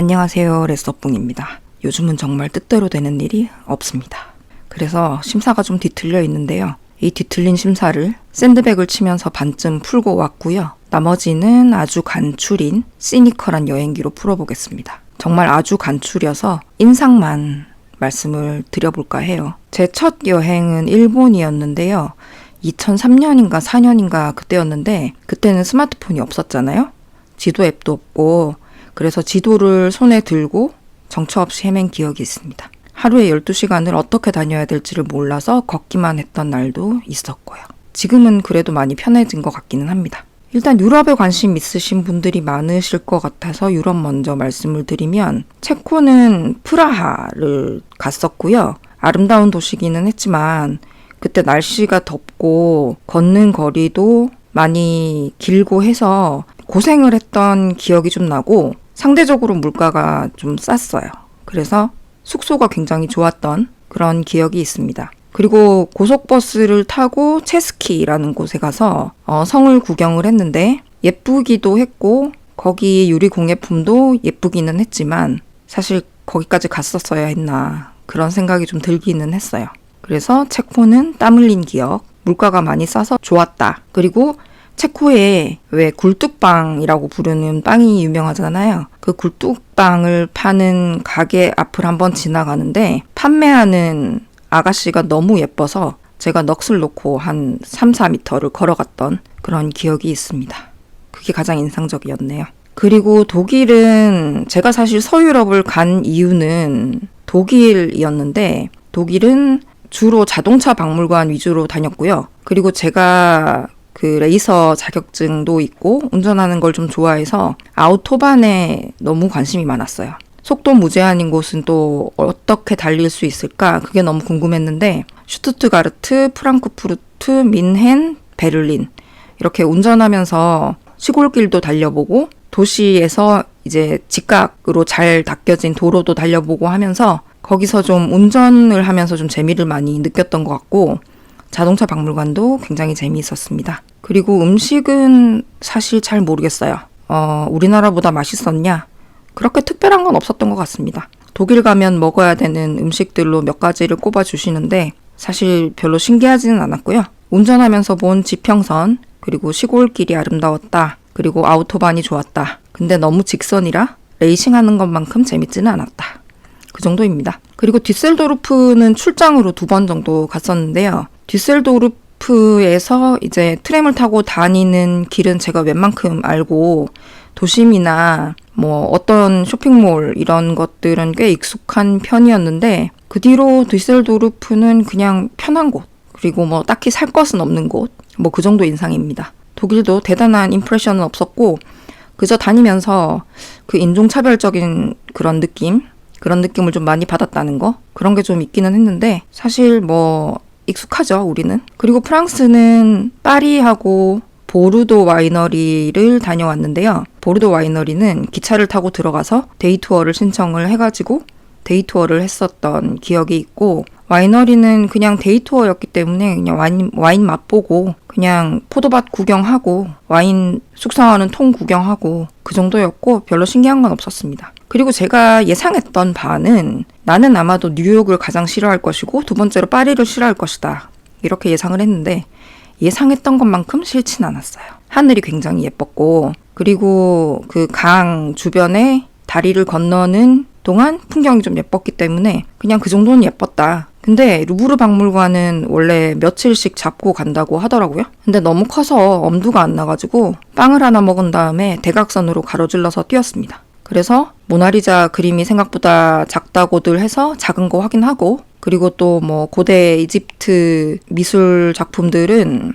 안녕하세요, 레서뿡입니다. 요즘은 정말 뜻대로 되는 일이 없습니다. 그래서 심사가 좀 뒤틀려 있는데요. 이 뒤틀린 심사를 샌드백을 치면서 반쯤 풀고 왔고요. 나머지는 아주 간추린 시니컬한 여행기로 풀어보겠습니다. 정말 아주 간추려서 인상만 말씀을 드려볼까 해요. 제 첫 여행은 일본이었는데요. 2003년인가 4년인가 그때였는데 그때는 스마트폰이 없었잖아요. 지도 앱도 없고 그래서 지도를 손에 들고 정처 없이 헤맨 기억이 있습니다. 하루에 12시간을 어떻게 다녀야 될지를 몰라서 걷기만 했던 날도 있었고요. 지금은 그래도 많이 편해진 것 같기는 합니다. 일단 유럽에 관심 있으신 분들이 많으실 것 같아서 유럽 먼저 말씀을 드리면 체코는 프라하를 갔었고요. 아름다운 도시기는 했지만 그때 날씨가 덥고 걷는 거리도 많이 길고 해서 고생을 했던 기억이 좀 나고 상대적으로 물가가 좀 쌌어요. 그래서 숙소가 굉장히 좋았던 그런 기억이 있습니다. 그리고 고속버스를 타고 체스키라는 곳에 가서 성을 구경을 했는데 예쁘기도 했고 거기 유리공예품도 예쁘기는 했지만 사실 거기까지 갔었어야 했나 그런 생각이 좀 들기는 했어요. 그래서 체코는 땀 흘린 기억, 물가가 많이 싸서 좋았다. 그리고 체코에 왜 굴뚝빵이라고 부르는 빵이 유명하잖아요. 그 굴뚝빵을 파는 가게 앞을 한번 지나가는데 판매하는 아가씨가 너무 예뻐서 제가 넋을 놓고 한 3, 4m를 걸어갔던 그런 기억이 있습니다. 그게 가장 인상적이었네요. 그리고 독일은 제가 사실 서유럽을 간 이유는 독일이었는데 독일은 주로 자동차 박물관 위주로 다녔고요. 그리고 제가 그 레이서 자격증도 있고 운전하는 걸 좀 좋아해서 아우토반에 너무 관심이 많았어요. 속도 무제한인 곳은 또 어떻게 달릴 수 있을까? 그게 너무 궁금했는데 슈투트가르트, 프랑크푸르트, 민헨, 베를린 이렇게 운전하면서 시골길도 달려보고 도시에서 이제 직각으로 잘 닦여진 도로도 달려보고 하면서 거기서 좀 운전을 하면서 좀 재미를 많이 느꼈던 것 같고 자동차 박물관도 굉장히 재미있었습니다. 그리고 음식은 사실 잘 모르겠어요. 우리나라보다 맛있었냐? 그렇게 특별한 건 없었던 것 같습니다. 독일 가면 먹어야 되는 음식들로 몇 가지를 꼽아주시는데 사실 별로 신기하지는 않았고요. 운전하면서 본 지평선, 그리고 시골길이 아름다웠다. 그리고 아우토반이 좋았다. 근데 너무 직선이라 레이싱하는 것만큼 재밌지는 않았다. 그 정도입니다. 그리고 뒤셀도르프는 출장으로 2번 정도 갔었는데요. 뒤셀도르프에서 이제 트램을 타고 다니는 길은 제가 웬만큼 알고 도심이나 뭐 어떤 쇼핑몰 이런 것들은 꽤 익숙한 편이었는데 그 뒤로 뒤셀도르프는 그냥 편한 곳 그리고 뭐 딱히 살 것은 없는 곳 뭐 그 정도 인상입니다. 독일도 대단한 임프레션은 없었고 그저 다니면서 그 인종차별적인 그런 느낌을 좀 많이 받았다는 거 그런 게 좀 있기는 했는데 사실 뭐 익숙하죠 우리는. 그리고 프랑스는 파리하고 보르도 와이너리를 다녀왔는데요. 보르도 와이너리는 기차를 타고 들어가서 데이 투어를 신청을 해가지고 데이 투어를 했었던 기억이 있고 와이너리는 그냥 데이 투어였기 때문에 그냥 와인 맛보고 그냥 포도밭 구경하고 와인 숙성하는 통 구경하고 그 정도였고 별로 신기한 건 없었습니다. 그리고 제가 예상했던 바는 나는 아마도 뉴욕을 가장 싫어할 것이고 2번째로 파리를 싫어할 것이다. 이렇게 예상을 했는데 예상했던 것만큼 싫진 않았어요. 하늘이 굉장히 예뻤고 그리고 그 강 주변에 다리를 건너는 동안 풍경이 좀 예뻤기 때문에 그냥 그 정도는 예뻤다. 근데 루브르 박물관은 원래 며칠씩 잡고 간다고 하더라고요. 근데 너무 커서 엄두가 안 나가지고 빵을 하나 먹은 다음에 대각선으로 가로질러서 뛰었습니다. 그래서 모나리자 그림이 생각보다 작다고들 해서 작은 거 확인하고 그리고 또 뭐 고대 이집트 미술 작품들은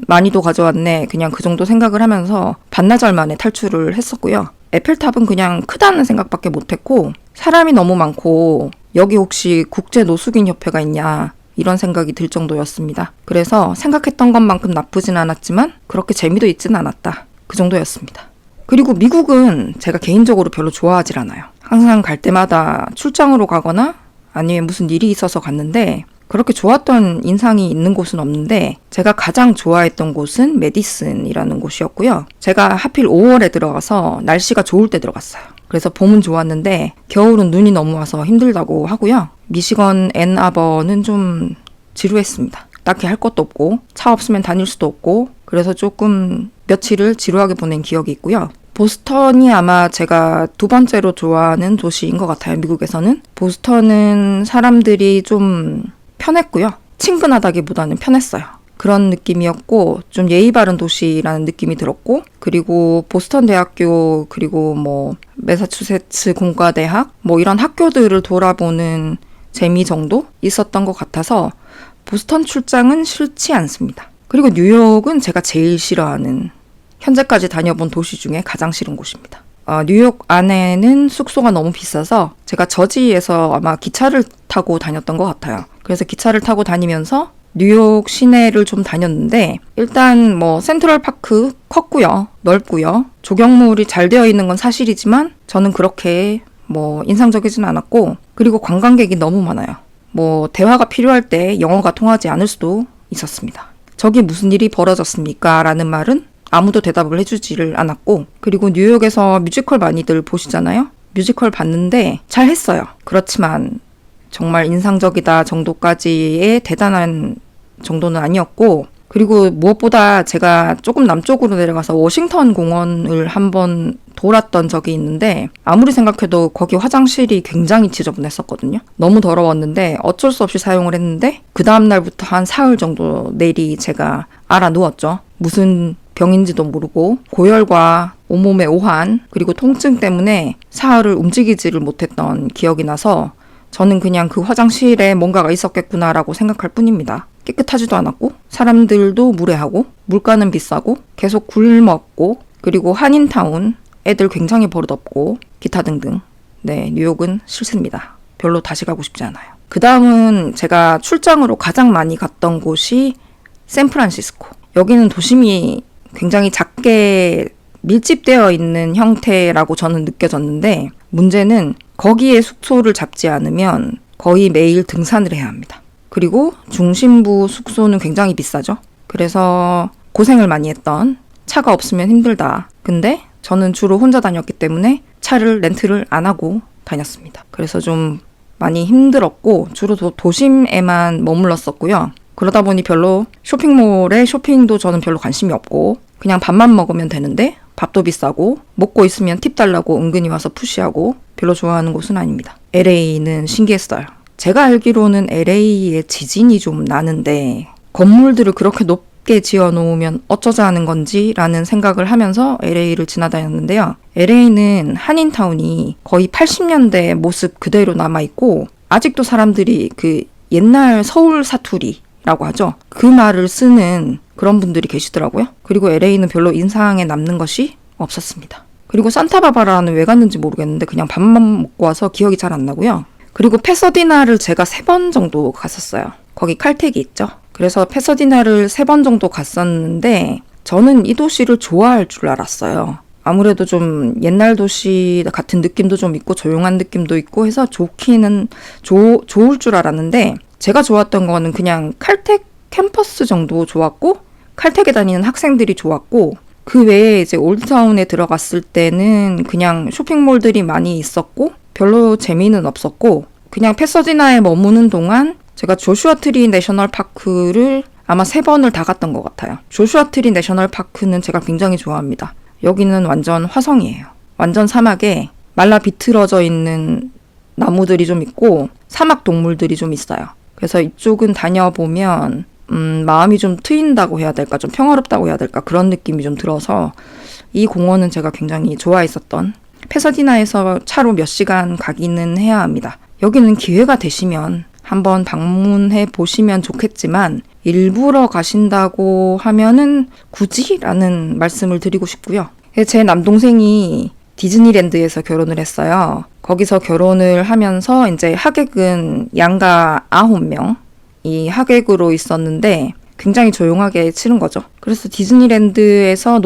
많이도 가져왔네. 그냥 그 정도 생각을 하면서 반나절 만에 탈출을 했었고요. 에펠탑은 그냥 크다는 생각밖에 못했고 사람이 너무 많고 여기 혹시 국제노숙인협회가 있냐 이런 생각이 들 정도였습니다. 그래서 생각했던 것만큼 나쁘진 않았지만 그렇게 재미도 있진 않았다. 그 정도였습니다. 그리고 미국은 제가 개인적으로 별로 좋아하질 않아요. 항상 갈 때마다 출장으로 가거나 아니면 무슨 일이 있어서 갔는데 그렇게 좋았던 인상이 있는 곳은 없는데 제가 가장 좋아했던 곳은 메디슨이라는 곳이었고요. 제가 하필 5월에 들어가서 날씨가 좋을 때 들어갔어요. 그래서 봄은 좋았는데 겨울은 눈이 너무 와서 힘들다고 하고요. 미시건 앤아버는 좀 지루했습니다. 딱히 할 것도 없고 차 없으면 다닐 수도 없고 그래서 조금 며칠을 지루하게 보낸 기억이 있고요. 보스턴이 아마 제가 두 번째로 좋아하는 도시인 것 같아요. 미국에서는. 보스턴은 사람들이 좀 편했고요. 친근하다기보다는 편했어요. 그런 느낌이었고 좀 예의 바른 도시라는 느낌이 들었고 그리고 보스턴 대학교 그리고 뭐 매사추세츠 공과대학 뭐 이런 학교들을 돌아보는 재미 정도 있었던 것 같아서 보스턴 출장은 싫지 않습니다. 그리고 뉴욕은 제가 제일 싫어하는 현재까지 다녀본 도시 중에 가장 싫은 곳입니다. 뉴욕 안에는 숙소가 너무 비싸서 제가 저지에서 아마 기차를 타고 다녔던 것 같아요. 그래서 기차를 타고 다니면서 뉴욕 시내를 좀 다녔는데 일단 뭐 센트럴파크 컸고요. 넓고요. 조경물이 잘 되어 있는 건 사실이지만 저는 그렇게 뭐 인상적이진 않았고 그리고 관광객이 너무 많아요. 뭐 대화가 필요할 때 영어가 통하지 않을 수도 있었습니다. 저기 무슨 일이 벌어졌습니까? 라는 말은 아무도 대답을 해주지를 않았고 그리고 뉴욕에서 뮤지컬 많이들 보시잖아요. 뮤지컬 봤는데 잘 했어요. 그렇지만 정말 인상적이다 정도까지의 대단한 정도는 아니었고 그리고 무엇보다 제가 조금 남쪽으로 내려가서 워싱턴 공원을 한번 돌았던 적이 있는데 아무리 생각해도 거기 화장실이 굉장히 지저분했었거든요. 너무 더러웠는데 어쩔 수 없이 사용을 했는데 그 다음날부터 한 사흘 정도 내리 제가 알아 누웠죠. 무슨 병인지도 모르고 고열과 온몸의 오한 그리고 통증 때문에 사흘을 움직이지를 못했던 기억이 나서 저는 그냥 그 화장실에 뭔가가 있었겠구나라고 생각할 뿐입니다. 깨끗하지도 않았고 사람들도 무례하고 물가는 비싸고 계속 굶었고 그리고 한인타운 애들 굉장히 버릇없고 기타 등등. 네, 뉴욕은 싫습니다. 별로 다시 가고 싶지 않아요. 그 다음은 제가 출장으로 가장 많이 갔던 곳이 샌프란시스코. 여기는 도심이 굉장히 작게 밀집되어 있는 형태라고 저는 느껴졌는데 문제는 거기에 숙소를 잡지 않으면 거의 매일 등산을 해야 합니다. 그리고 중심부 숙소는 굉장히 비싸죠. 그래서 고생을 많이 했던 차가 없으면 힘들다. 근데 저는 주로 혼자 다녔기 때문에 차를 렌트를 안 하고 다녔습니다. 그래서 좀 많이 힘들었고 주로 도심에만 머물렀었고요. 그러다 보니 별로 쇼핑몰에 쇼핑도 저는 별로 관심이 없고 그냥 밥만 먹으면 되는데 밥도 비싸고 먹고 있으면 팁 달라고 은근히 와서 푸시하고 별로 좋아하는 곳은 아닙니다. LA는 신기했어요. 제가 알기로는 LA에 지진이 좀 나는데 건물들을 그렇게 높게 지어놓으면 어쩌자 하는 건지 라는 생각을 하면서 LA를 지나다녔는데요. LA는 한인타운이 거의 80년대 모습 그대로 남아있고 아직도 사람들이 그 옛날 서울 사투리라고 하죠. 그 말을 쓰는 그런 분들이 계시더라고요. 그리고 LA는 별로 인상에 남는 것이 없었습니다. 그리고 산타바바라는 왜 갔는지 모르겠는데 그냥 밥만 먹고 와서 기억이 잘 안 나고요. 그리고 패서디나를 제가 3번 정도 갔었어요. 거기 칼텍이 있죠. 그래서 패서디나를 3번 정도 갔었는데 저는 이 도시를 좋아할 줄 알았어요. 아무래도 좀 옛날 도시 같은 느낌도 좀 있고 조용한 느낌도 있고 해서 좋을 줄 알았는데 제가 좋았던 거는 그냥 칼텍 캠퍼스 정도 좋았고 칼텍에 다니는 학생들이 좋았고 그 외에 이제 올드타운에 들어갔을 때는 그냥 쇼핑몰들이 많이 있었고 별로 재미는 없었고 그냥 패서디나에 머무는 동안 제가 조슈아 트리 내셔널 파크를 아마 3번을 다 갔던 것 같아요. 조슈아 트리 내셔널 파크는 제가 굉장히 좋아합니다. 여기는 완전 화성이에요. 완전 사막에 말라 비틀어져 있는 나무들이 좀 있고 사막 동물들이 좀 있어요. 그래서 이쪽은 다녀보면 마음이 좀 트인다고 해야 될까 좀 평화롭다고 해야 될까 그런 느낌이 좀 들어서 이 공원은 제가 굉장히 좋아했었던 패서디나에서 차로 몇 시간 가기는 해야 합니다. 여기는 기회가 되시면 한번 방문해 보시면 좋겠지만 일부러 가신다고 하면은 굳이? 라는 말씀을 드리고 싶고요. 제 남동생이 디즈니랜드에서 결혼을 했어요. 거기서 결혼을 하면서 이제 하객은 양가 9명 이 하객으로 있었는데 굉장히 조용하게 치른 거죠. 그래서 디즈니랜드에서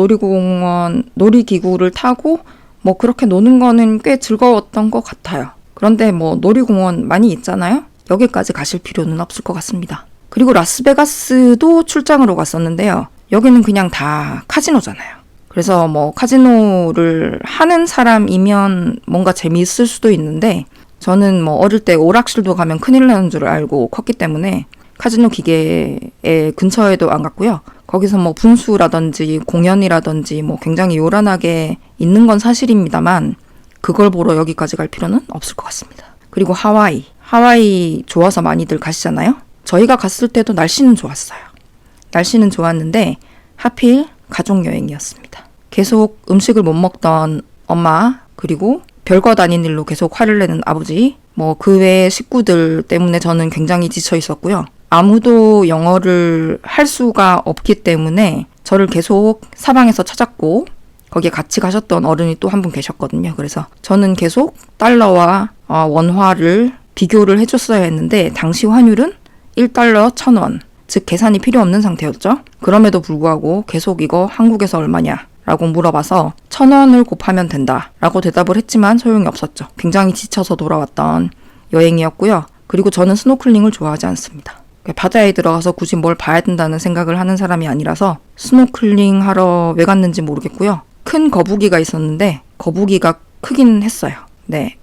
놀이기구를 타고 뭐 그렇게 노는 거는 꽤 즐거웠던 것 같아요. 그런데 뭐 놀이공원 많이 있잖아요. 여기까지 가실 필요는 없을 것 같습니다. 그리고 라스베가스도 출장으로 갔었는데요. 여기는 그냥 다 카지노잖아요. 그래서 뭐 카지노를 하는 사람이면 뭔가 재미있을 수도 있는데 저는 뭐 어릴 때 오락실도 가면 큰일 나는 줄 알고 컸기 때문에 카지노 기계의 근처에도 안 갔고요. 거기서 뭐 분수라든지 공연이라든지 뭐 굉장히 요란하게 있는 건 사실입니다만 그걸 보러 여기까지 갈 필요는 없을 것 같습니다. 그리고 하와이 좋아서 많이들 가시잖아요. 저희가 갔을 때도 날씨는 좋았어요. 날씨는 좋았는데 하필 가족여행이었습니다. 계속 음식을 못 먹던 엄마, 그리고 별거 아닌 일로 계속 화를 내는 아버지, 뭐 그 외의 식구들 때문에 저는 굉장히 지쳐 있었고요. 아무도 영어를 할 수가 없기 때문에 저를 계속 사방에서 찾았고 거기에 같이 가셨던 어른이 또 한 분 계셨거든요. 그래서 저는 계속 달러와 원화를 비교를 해줬어야 했는데 당시 환율은 1달러 1,000원, 즉 계산이 필요 없는 상태였죠. 그럼에도 불구하고 계속 이거 한국에서 얼마냐 라고 물어봐서 1,000원을 곱하면 된다 라고 대답을 했지만 소용이 없었죠. 굉장히 지쳐서 돌아왔던 여행이었고요. 그리고 저는 스노클링을 좋아하지 않습니다. 바다에 들어가서 굳이 뭘 봐야 된다는 생각을 하는 사람이 아니라서 스노클링 하러 왜 갔는지 모르겠고요. 큰 거북이가 있었는데 거북이가 크긴 했어요. 네,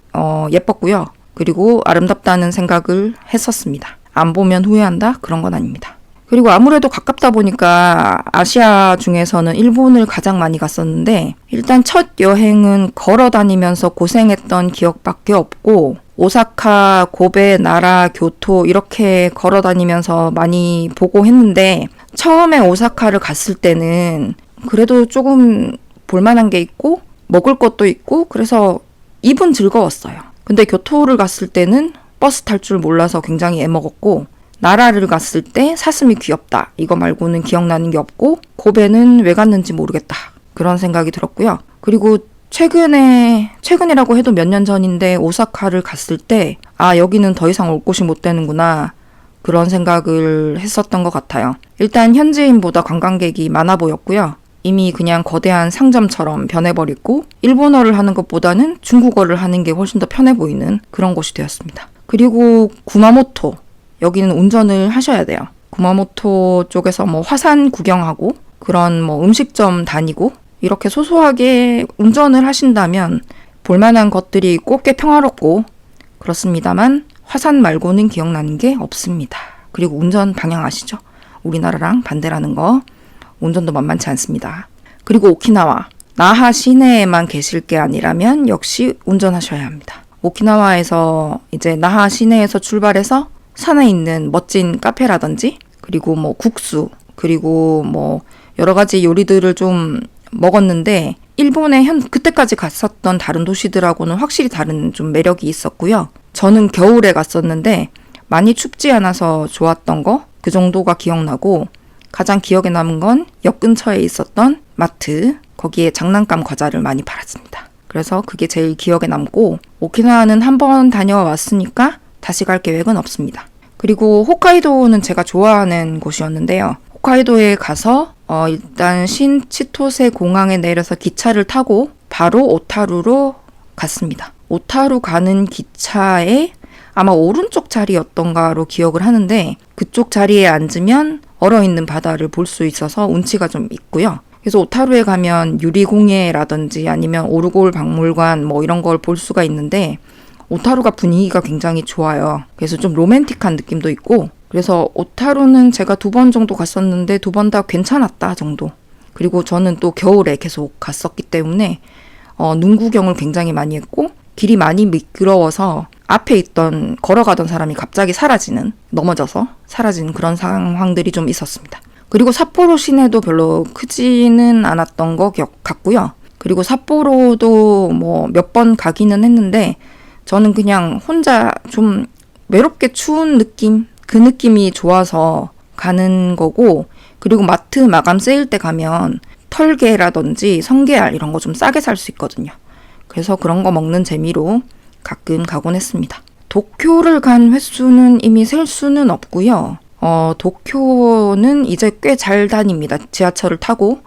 예뻤고요. 그리고 아름답다는 생각을 했었습니다. 안 보면 후회한다? 그런 건 아닙니다. 그리고 아무래도 가깝다 보니까 아시아 중에서는 일본을 가장 많이 갔었는데 일단 첫 여행은 걸어 다니면서 고생했던 기억밖에 없고 오사카, 고베, 나라, 교토 이렇게 걸어 다니면서 많이 보고 했는데 처음에 오사카를 갔을 때는 그래도 조금 볼만한 게 있고 먹을 것도 있고 그래서 입은 즐거웠어요. 근데 교토를 갔을 때는 버스 탈 줄 몰라서 굉장히 애먹었고 나라를 갔을 때 사슴이 귀엽다. 이거 말고는 기억나는 게 없고 고베는 왜 갔는지 모르겠다. 그런 생각이 들었고요. 그리고 최근이라고 해도 몇 년 전인데 오사카를 갔을 때 여기는 더 이상 올 곳이 못 되는구나. 그런 생각을 했었던 것 같아요. 일단 현지인보다 관광객이 많아 보였고요. 이미 그냥 거대한 상점처럼 변해버리고 일본어를 하는 것보다는 중국어를 하는 게 훨씬 더 편해 보이는 그런 곳이 되었습니다. 그리고 구마모토, 여기는 운전을 하셔야 돼요. 구마모토 쪽에서 뭐 화산 구경하고 그런 뭐 음식점 다니고 이렇게 소소하게 운전을 하신다면 볼만한 것들이 꼭 꽤 평화롭고 그렇습니다만 화산 말고는 기억나는 게 없습니다. 그리고 운전 방향 아시죠? 우리나라랑 반대라는 거. 운전도 만만치 않습니다. 그리고 오키나와, 나하 시내에만 계실 게 아니라면 역시 운전하셔야 합니다. 오키나와에서 이제 나하 시내에서 출발해서 산에 있는 멋진 카페라든지 그리고 뭐 국수 그리고 뭐 여러 가지 요리들을 좀 먹었는데 일본의 그때까지 갔었던 다른 도시들하고는 확실히 다른 좀 매력이 있었고요. 저는 겨울에 갔었는데 많이 춥지 않아서 좋았던 거 그 정도가 기억나고 가장 기억에 남은 건 역 근처에 있었던 마트, 거기에 장난감 과자를 많이 팔았습니다. 그래서 그게 제일 기억에 남고 오키나와는 한번 다녀왔으니까 다시 갈 계획은 없습니다. 그리고 홋카이도는 제가 좋아하는 곳이었는데요. 홋카이도에 가서 일단 신치토세 공항에 내려서 기차를 타고 바로 오타루로 갔습니다. 오타루 가는 기차에 아마 오른쪽 자리였던가로 기억을 하는데 그쪽 자리에 앉으면 얼어있는 바다를 볼 수 있어서 운치가 좀 있고요. 그래서 오타루에 가면 유리공예라든지 아니면 오르골 박물관 뭐 이런 걸 볼 수가 있는데 오타루가 분위기가 굉장히 좋아요. 그래서 좀 로맨틱한 느낌도 있고 그래서 오타루는 제가 2번 정도 갔었는데 2번 다 괜찮았다 정도. 그리고 저는 또 겨울에 계속 갔었기 때문에 눈 구경을 굉장히 많이 했고 길이 많이 미끄러워서 앞에 걸어가던 사람이 갑자기 넘어져서 사라지는 그런 상황들이 좀 있었습니다. 그리고 삿포로 시내도 별로 크지는 않았던 것 같고요. 그리고 삿포로도 뭐 몇 번 가기는 했는데 저는 그냥 혼자 좀 외롭게 추운 느낌, 그 느낌이 좋아서 가는 거고 그리고 마트 마감 세일 때 가면 털개라든지 성게알 이런 거 좀 싸게 살 수 있거든요. 그래서 그런 거 먹는 재미로 가끔 가곤 했습니다. 도쿄를 간 횟수는 이미 셀 수는 없고요. 도쿄는 이제 꽤 잘 다닙니다. 지하철을 타고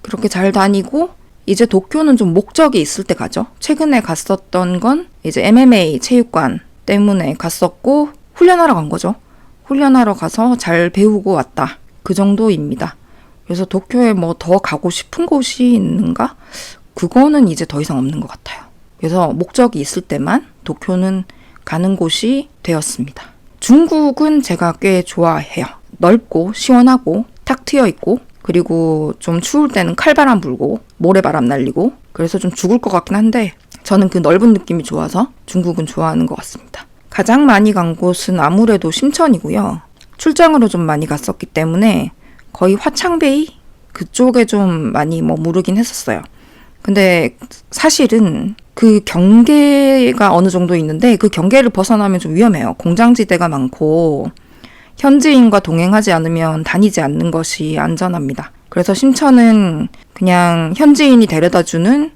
그렇게 잘 다니고 이제 도쿄는 좀 목적이 있을 때 가죠. 최근에 갔었던 건 이제 MMA 체육관 때문에 갔었고 훈련하러 간 거죠. 훈련하러 가서 잘 배우고 왔다. 그 정도입니다. 그래서 도쿄에 뭐 더 가고 싶은 곳이 있는가? 그거는 이제 더 이상 없는 것 같아요. 그래서 목적이 있을 때만 도쿄는 가는 곳이 되었습니다. 중국은 제가 꽤 좋아해요. 넓고 시원하고 탁 트여 있고, 그리고 좀 추울 때는 칼바람 불고 모래바람 날리고, 그래서 좀 죽을 것 같긴 한데 저는 그 넓은 느낌이 좋아서 중국은 좋아하는 것 같습니다. 가장 많이 간 곳은 아무래도 심천이고요. 출장으로 좀 많이 갔었기 때문에 거의 화창베이 그쪽에 좀 많이 머무르긴 했었어요. 근데 사실은 그 경계가 어느 정도 있는데 그 경계를 벗어나면 좀 위험해요. 공장지대가 많고 현지인과 동행하지 않으면 다니지 않는 것이 안전합니다. 그래서 심천은 그냥 현지인이 데려다주는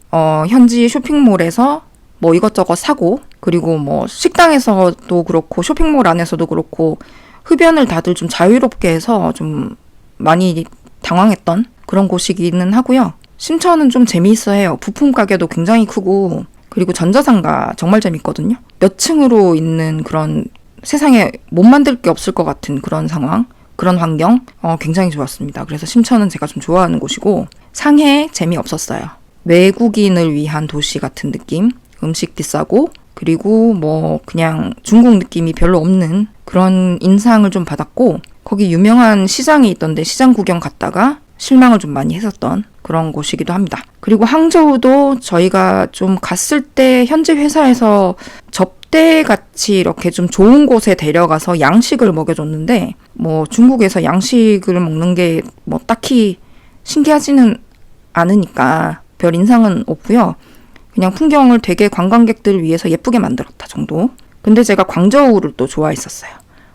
현지 쇼핑몰에서 뭐 이것저것 사고, 그리고 뭐 식당에서도 그렇고 쇼핑몰 안에서도 그렇고 흡연을 다들 좀 자유롭게 해서 좀 많이 당황했던 그런 곳이기는 하고요. 심천은 좀 재미있어 해요. 부품 가게도 굉장히 크고, 그리고 전자상가 정말 재밌거든요. 몇 층으로 있는 그런 세상에 못 만들 게 없을 것 같은 그런 상황, 그런 환경 굉장히 좋았습니다. 그래서 심천은 제가 좀 좋아하는 곳이고, 상해 재미없었어요. 외국인을 위한 도시 같은 느낌, 음식 비싸고, 그리고 뭐 그냥 중국 느낌이 별로 없는 그런 인상을 좀 받았고, 거기 유명한 시장이 있던데 시장 구경 갔다가 실망을 좀 많이 했었던 그런 곳이기도 합니다. 그리고 항저우도 저희가 좀 갔을 때 현지 회사에서 접대같이 이렇게 좀 좋은 곳에 데려가서 양식을 먹여줬는데, 뭐 중국에서 양식을 먹는 게 뭐 딱히 신기하지는 않으니까 별 인상은 없고요. 그냥 풍경을 되게 관광객들을 위해서 예쁘게 만들었다 정도. 근데 제가 광저우를 또 좋아했었어요.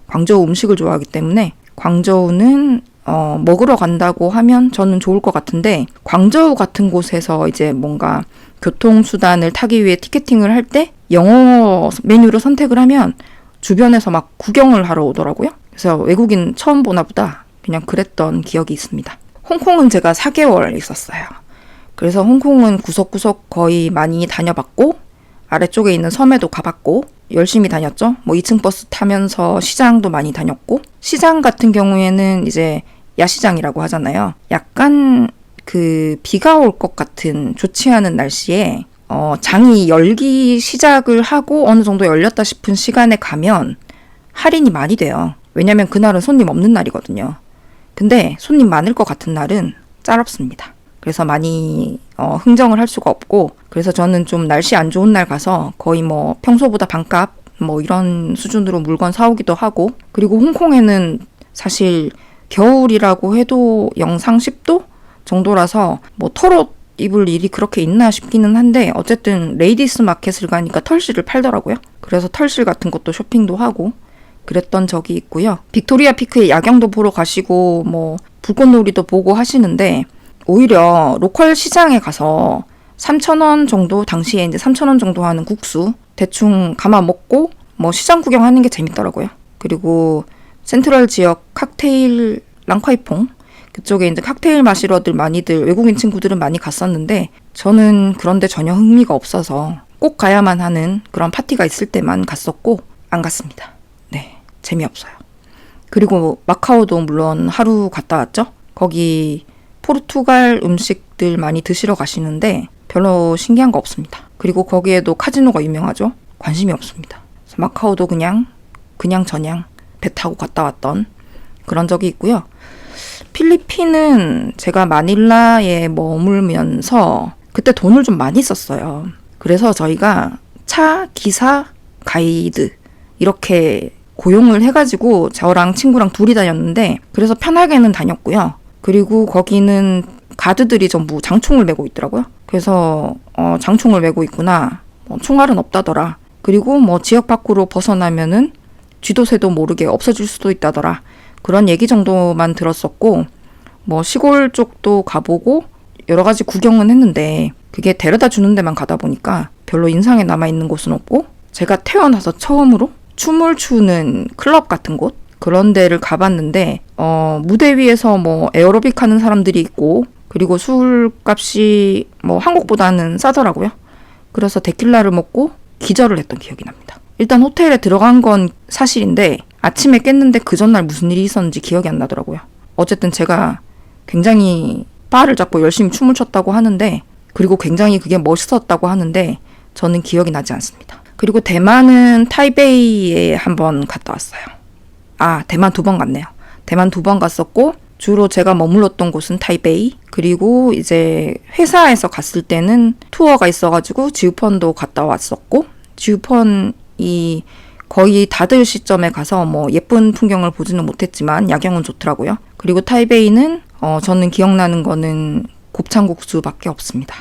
광저우 음식을 좋아하기 때문에 광저우는 먹으러 간다고 하면 저는 좋을 것 같은데, 광저우 같은 곳에서 이제 뭔가 교통수단을 타기 위해 티켓팅을 할 때 영어 메뉴를 선택을 하면 주변에서 막 구경을 하러 오더라고요. 그래서 외국인 처음 보나 보다 그냥 그랬던 기억이 있습니다. 홍콩은 제가 4개월 있었어요. 그래서 홍콩은 구석구석 거의 많이 다녀봤고, 아래쪽에 있는 섬에도 가봤고, 열심히 다녔죠. 뭐 2층 버스 타면서 시장도 많이 다녔고, 시장 같은 경우에는 이제 야시장이라고 하잖아요. 약간 그 비가 올 것 같은 좋지 않은 날씨에 장이 열기 시작을 하고 어느 정도 열렸다 싶은 시간에 가면 할인이 많이 돼요. 왜냐면 그날은 손님 없는 날이거든요. 근데 손님 많을 것 같은 날은 짤없습니다. 그래서 많이 흥정을 할 수가 없고, 그래서 저는 좀 날씨 안 좋은 날 가서 거의 뭐 평소보다 반값 뭐 이런 수준으로 물건 사오기도 하고, 그리고 홍콩에는 사실 겨울이라고 해도 영상 10도 정도라서 뭐 털옷 입을 일이 그렇게 있나 싶기는 한데, 어쨌든 레이디스 마켓을 가니까 털실을 팔더라고요. 그래서 털실 같은 것도 쇼핑도 하고 그랬던 적이 있고요. 빅토리아 피크에 야경도 보러 가시고 뭐 불꽃놀이도 보고 하시는데, 오히려 로컬 시장에 가서 3,000원 정도, 당시에 이제 3,000원 정도 하는 국수 대충 감아 먹고 뭐 시장 구경하는 게 재밌더라고요. 그리고 센트럴 지역 칵테일 랑콰이퐁 그쪽에 이제 칵테일 마시러들 많이들 외국인 친구들은 많이 갔었는데, 저는 그런데 전혀 흥미가 없어서 꼭 가야만 하는 그런 파티가 있을 때만 갔었고 안 갔습니다. 네, 재미없어요. 그리고 마카오도 물론 하루 갔다 왔죠. 거기 포르투갈 음식들 많이 드시러 가시는데 별로 신기한 거 없습니다. 그리고 거기에도 카지노가 유명하죠. 관심이 없습니다. 그래서 마카오도 그냥 저냥 배 타고 갔다 왔던 그런 적이 있고요. 필리핀은 제가 마닐라에 머물면서 그때 돈을 좀 많이 썼어요. 그래서 저희가 차, 기사, 가이드 이렇게 고용을 해가지고 저랑 친구랑 둘이 다녔는데, 그래서 편하게는 다녔고요. 그리고 거기는 가드들이 전부 장총을 메고 있더라고요. 그래서 장총을 메고 있구나, 총알은 없다더라. 그리고 뭐 지역 밖으로 벗어나면은 쥐도 새도 모르게 없어질 수도 있다더라. 그런 얘기 정도만 들었었고, 뭐 시골 쪽도 가보고 여러 가지 구경은 했는데, 그게 데려다 주는 데만 가다 보니까 별로 인상에 남아있는 곳은 없고, 제가 태어나서 처음으로 춤을 추는 클럽 같은 곳, 그런 데를 가봤는데 무대 위에서 뭐 에어로빅 하는 사람들이 있고, 그리고 술값이 뭐 한국보다는 싸더라고요. 그래서 데킬라를 먹고 기절을 했던 기억이 납니다. 일단 호텔에 들어간 건 사실인데 아침에 깼는데 그 전날 무슨 일이 있었는지 기억이 안 나더라고요. 어쨌든 제가 굉장히 바를 잡고 열심히 춤을 췄다고 하는데, 그리고 굉장히 그게 멋있었다고 하는데 저는 기억이 나지 않습니다. 그리고 대만은 타이베이에 한번 갔다 왔어요. 대만 2번 갔네요. 대만 2번 갔었고, 주로 제가 머물렀던 곳은 타이베이, 그리고 이제 회사에서 갔을 때는 투어가 있어가지고 지우펀도 갔다 왔었고, 지우펀이 거의 닫을 시점에 가서 뭐 예쁜 풍경을 보지는 못했지만 야경은 좋더라고요. 그리고 타이베이는 저는 기억나는 거는 곱창국수밖에 없습니다.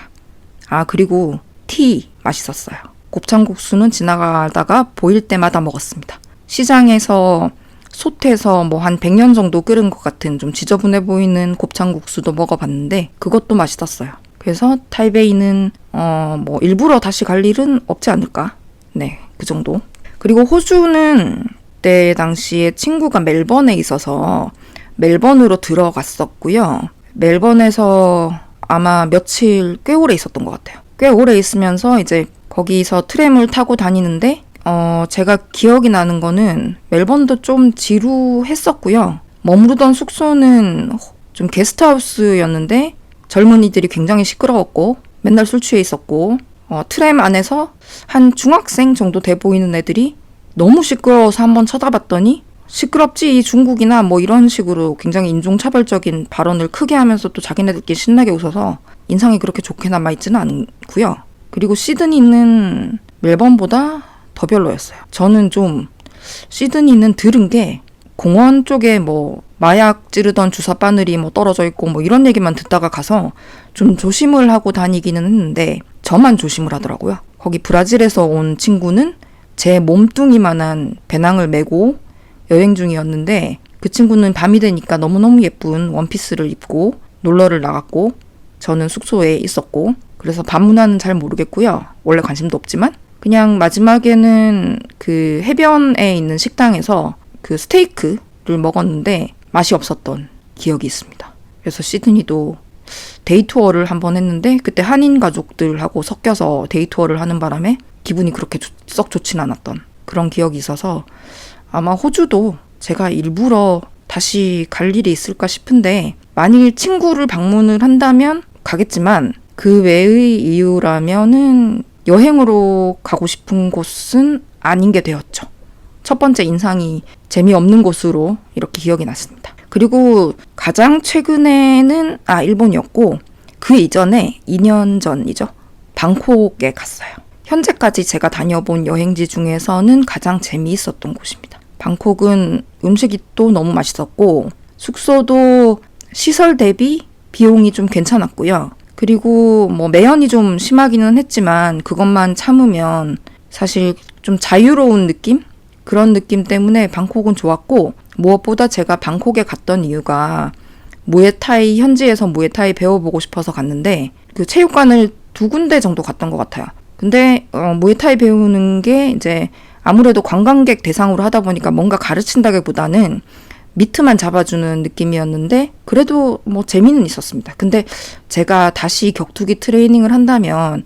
그리고 티 맛있었어요. 곱창국수는 지나가다가 보일 때마다 먹었습니다. 시장에서 솥에서 뭐 한 100년 정도 끓은 것 같은 좀 지저분해 보이는 곱창국수도 먹어봤는데 그것도 맛있었어요. 그래서 타이베이는 뭐 일부러 다시 갈 일은 없지 않을까? 네, 그 정도. 그리고 호주는 그때 당시에 친구가 멜번에 있어서 멜번으로 들어갔었고요. 멜번에서 아마 며칠 꽤 오래 있었던 것 같아요. 꽤 오래 있으면서 이제 거기서 트램을 타고 다니는데 제가 기억이 나는 거는 멜번도 좀 지루했었고요. 머무르던 숙소는 좀 게스트하우스였는데 젊은이들이 굉장히 시끄러웠고 맨날 술 취해 있었고 트램 안에서 한 중학생 정도 돼 보이는 애들이 너무 시끄러워서 한번 쳐다봤더니 시끄럽지 이 중국이나 뭐 이런 식으로 굉장히 인종차별적인 발언을 크게 하면서 또 자기네들끼리 신나게 웃어서 인상이 그렇게 좋게 남아있지는 않고요. 그리고 시드니는 멜번보다 더 별로였어요. 저는 좀 시드니는 들은 게 공원 쪽에 뭐 마약 찌르던 주사 바늘이 뭐 떨어져 있고 뭐 이런 얘기만 듣다가 가서 좀 조심을 하고 다니기는 했는데 저만 조심을 하더라고요. 거기 브라질에서 온 친구는 제 몸뚱이만한 배낭을 메고 여행 중이었는데 그 친구는 밤이 되니까 너무너무 예쁜 원피스를 입고 놀러를 나갔고 저는 숙소에 있었고 그래서 밤 문화는 잘 모르겠고요. 원래 관심도 없지만 그냥 마지막에는 그 해변에 있는 식당에서 그 스테이크를 먹었는데 맛이 없었던 기억이 있습니다. 그래서 시드니도 데이 투어를 한번 했는데 그때 한인 가족들하고 섞여서 데이 투어를 하는 바람에 기분이 그렇게 썩 좋진 않았던 그런 기억이 있어서 아마 호주도 제가 일부러 다시 갈 일이 있을까 싶은데 만일 친구를 방문을 한다면 가겠지만 그 외의 이유라면은 여행으로 가고 싶은 곳은 아닌 게 되었죠. 첫 번째 인상이 재미없는 곳으로 이렇게 기억이 났습니다. 그리고 가장 최근에는 일본이었고 그 이전에 2년 전이죠. 방콕에 갔어요. 현재까지 제가 다녀본 여행지 중에서는 가장 재미있었던 곳입니다. 방콕은 음식이 또 너무 맛있었고 숙소도 시설 대비 비용이 좀 괜찮았고요. 그리고 뭐 매연이 좀 심하기는 했지만 그것만 참으면 사실 좀 자유로운 느낌? 그런 느낌 때문에 방콕은 좋았고 무엇보다 제가 방콕에 갔던 이유가 무에타이 현지에서 무에타이 배워보고 싶어서 갔는데 그 체육관을 2군데 정도 갔던 것 같아요. 근데 무에타이 배우는 게 이제 아무래도 관광객 대상으로 하다 보니까 뭔가 가르친다기보다는 미트만 잡아주는 느낌이었는데 그래도 뭐 재미는 있었습니다. 근데 제가 다시 격투기 트레이닝을 한다면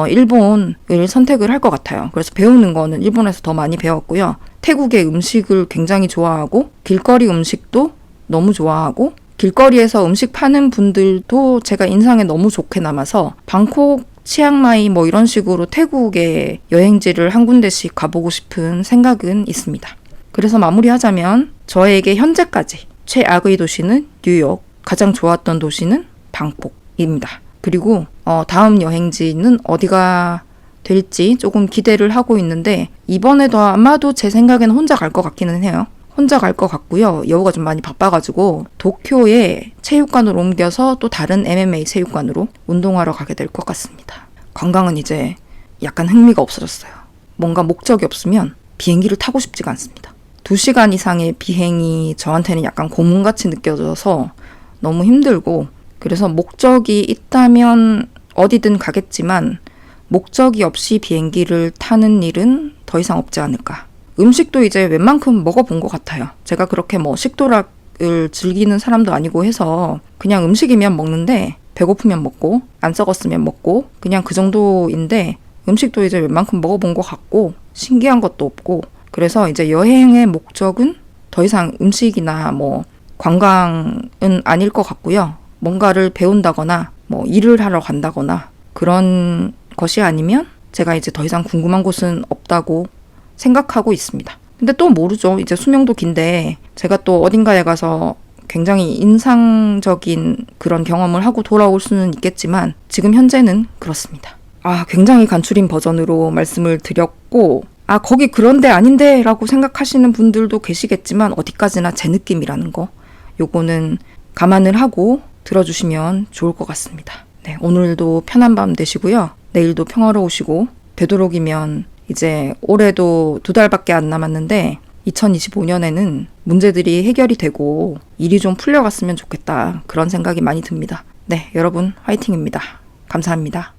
일본을 선택을 할 것 같아요. 그래서 배우는 거는 일본에서 더 많이 배웠고요. 태국의 음식을 굉장히 좋아하고 길거리 음식도 너무 좋아하고 길거리에서 음식 파는 분들도 제가 인상에 너무 좋게 남아서 방콕, 치앙마이 뭐 이런 식으로 태국의 여행지를 한 군데씩 가보고 싶은 생각은 있습니다. 그래서 마무리하자면 저에게 현재까지 최악의 도시는 뉴욕, 가장 좋았던 도시는 방콕입니다. 그리고 다음 여행지는 어디가 될지 조금 기대를 하고 있는데 이번에도 아마도 제 생각에는 혼자 갈 것 같기는 해요. 혼자 갈 것 같고요. 여우가 좀 많이 바빠가지고 도쿄에 체육관으로 옮겨서 또 다른 MMA 체육관으로 운동하러 가게 될 것 같습니다. 관광은 이제 약간 흥미가 없어졌어요. 뭔가 목적이 없으면 비행기를 타고 싶지가 않습니다. 2시간 이상의 비행이 저한테는 약간 고문같이 느껴져서 너무 힘들고 그래서 목적이 있다면 어디든 가겠지만 목적이 없이 비행기를 타는 일은 더 이상 없지 않을까. 음식도 이제 웬만큼 먹어본 것 같아요. 제가 그렇게 뭐 식도락을 즐기는 사람도 아니고 해서 그냥 음식이면 먹는데 배고프면 먹고 안 썩었으면 먹고 그냥 그 정도인데 음식도 이제 웬만큼 먹어본 것 같고 신기한 것도 없고 그래서 이제 여행의 목적은 더 이상 음식이나 뭐 관광은 아닐 것 같고요. 뭔가를 배운다거나 뭐 일을 하러 간다거나 그런 것이 아니면 제가 이제 더 이상 궁금한 곳은 없다고 생각하고 있습니다. 근데 또 모르죠. 이제 수명도 긴데 제가 또 어딘가에 가서 굉장히 인상적인 그런 경험을 하고 돌아올 수는 있겠지만 지금 현재는 그렇습니다. 굉장히 간추린 버전으로 말씀을 드렸고 거기 그런데 아닌데 라고 생각하시는 분들도 계시겠지만 어디까지나 제 느낌이라는 거 요거는 감안을 하고 들어주시면 좋을 것 같습니다. 네, 오늘도 편한 밤 되시고요. 내일도 평화로우시고 되도록이면 이제 올해도 2달밖에 안 남았는데 2025년에는 문제들이 해결이 되고 일이 좀 풀려갔으면 좋겠다. 그런 생각이 많이 듭니다. 네, 여러분 화이팅입니다. 감사합니다.